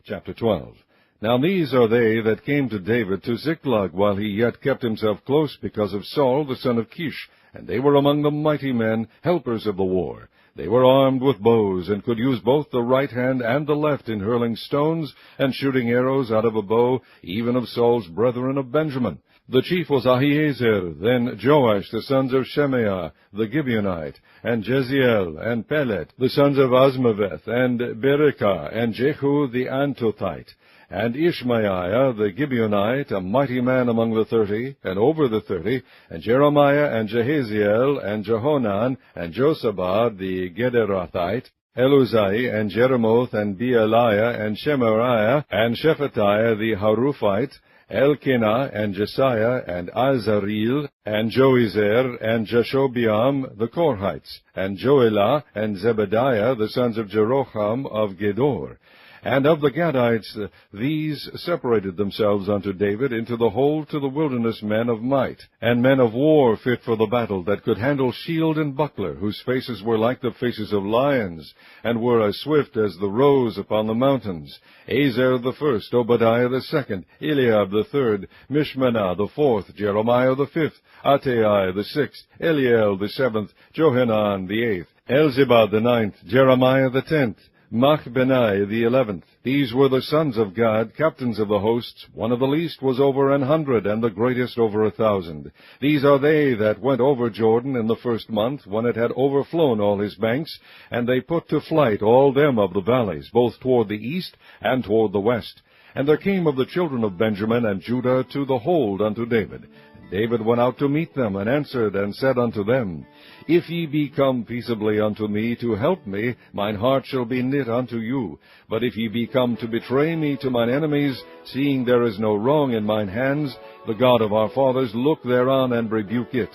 Chapter 12. Now these are they that came to David to Ziklag, while he yet kept himself close because of Saul the son of Kish, and they were among the mighty men, helpers of the war. They were armed with bows, and could use both the right hand and the left in hurling stones, and shooting arrows out of a bow, even of Saul's brethren of Benjamin. The chief was Ahiezer, then Joash, the sons of Shemaiah, the Gibeonite, and Jeziel, and Pelet, the sons of Azmaveth, and Berekah, and Jehu the Antothite, and Ishmaiah the Gibeonite, a mighty man among the 30, and over the 30, and Jeremiah, and Jehaziel, and Jehonan, and Josabad the Gederathite, Eluzai, and Jeremoth, and Bealiah, and Shemariah, and Shephatiah the Haruphite, Elkanah, and Jesiah, and Azareel, and Joezer, and Jashobeam the Korhites, and Joelah, and Zebediah the sons of Jeroham of Gedor. And of the Gadites, these separated themselves unto David into the hold to the wilderness men of might, and men of war fit for the battle, that could handle shield and buckler, whose faces were like the faces of lions, and were as swift as the roes upon the mountains. Azer the first, Obadiah the second, Eliab the third, Mishmanah the fourth, Jeremiah the fifth, Attai the sixth, Eliel the seventh, Johanan the eighth, Elzebad the ninth, Jeremiah the 10th, Machbenai the 11th. These were the sons of Gad, captains of the hosts. One of the least was over 100, and the greatest over 1,000. These are they that went over Jordan in the first month, when it had overflown all his banks, and they put to flight all them of the valleys, both toward the east and toward the west. And there came of the children of Benjamin and Judah to the hold unto David. David went out to meet them, and answered and said unto them, If ye be come peaceably unto me to help me, mine heart shall be knit unto you. But if ye be come to betray me to mine enemies, seeing there is no wrong in mine hands, the God of our fathers look thereon and rebuke it.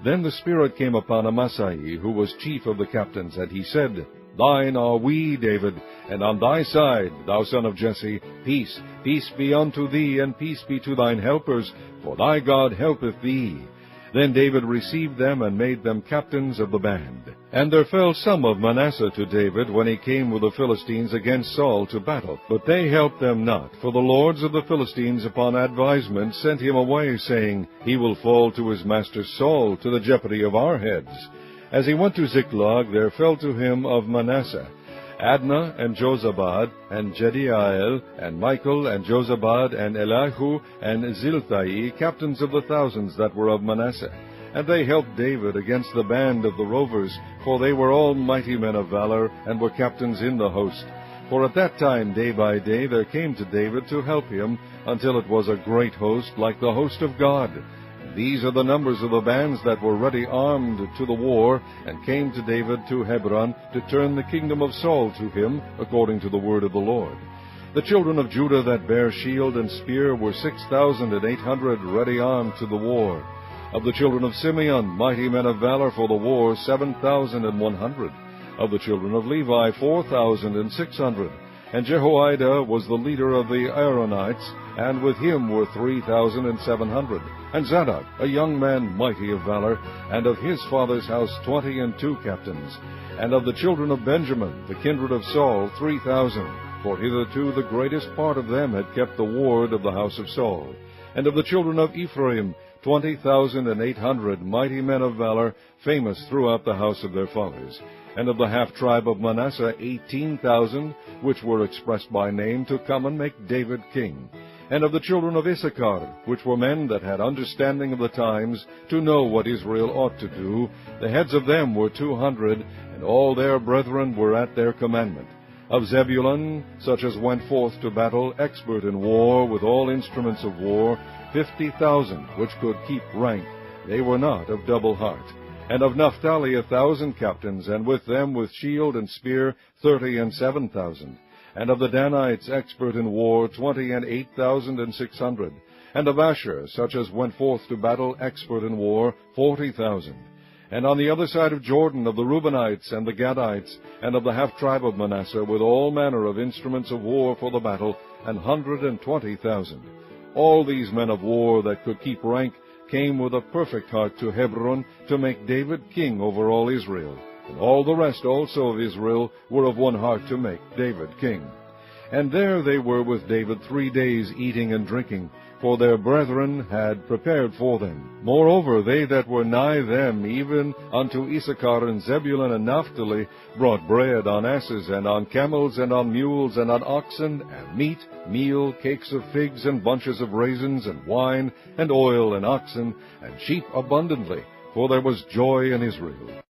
Then the Spirit came upon Amasai, who was chief of the captains, and he said, Thine are we, David, and on thy side, thou son of Jesse, peace. Peace be unto thee, and peace be to thine helpers, for thy God helpeth thee. Then David received them, and made them captains of the band. And there fell some of Manasseh to David, when he came with the Philistines against Saul to battle. But they helped them not, for the lords of the Philistines upon advisement sent him away, saying, He will fall to his master Saul, to the jeopardy of our heads. As he went to Ziklag, there fell to him of Manasseh Adnah, and Jozabad, and Jediael, and Michael, and Jozabad, and Elihu, and Zilthai, captains of the thousands that were of Manasseh. And they helped David against the band of the rovers, for they were all mighty men of valor, and were captains in the host. For at that time, day by day, there came to David to help him, until it was a great host, like the host of God. These are the numbers of the bands that were ready armed to the war, and came to David to Hebron, to turn the kingdom of Saul to him, according to the word of the Lord. The children of Judah that bare shield and spear were 6,800 ready armed to the war. Of the children of Simeon, mighty men of valor for the war, 7,100. Of the children of Levi, 4,600. And Jehoiada was the leader of the Aaronites, and with him were 3,700. And Zadok, a young man mighty of valor, and of his father's house 22 captains. And of the children of Benjamin, the kindred of Saul, 3,000. For hitherto the greatest part of them had kept the ward of the house of Saul. And of the children of Ephraim, 20,800 mighty men of valor, famous throughout the house of their fathers. And of the half-tribe of Manasseh, 18,000, which were expressed by name to come and make David king. And of the children of Issachar, which were men that had understanding of the times, to know what Israel ought to do, the heads of them were 200, and all their brethren were at their commandment. Of Zebulun, such as went forth to battle, expert in war, with all instruments of war, 50,000, which could keep rank. They were not of double heart. And of Naphtali 1,000 captains, and with them with shield and spear 37,000. And of the Danites expert in war 28,600. And of Asher, such as went forth to battle expert in war, 40,000. And on the other side of Jordan of the Reubenites and the Gadites, and of the half-tribe of Manasseh, with all manner of instruments of war for the battle, 120,000. All these men of war that could keep rank came with a perfect heart to Hebron, to make David king over all Israel. And all the rest also of Israel were of one heart to make David king. And there they were with David 3 days, eating and drinking, for their brethren had prepared for them. Moreover, they that were nigh them, even unto Issachar and Zebulun and Naphtali, brought bread on asses, and on camels, and on mules, and on oxen, and meat, meal, cakes of figs, and bunches of raisins, and wine, and oil, and oxen, and sheep abundantly, for there was joy in Israel.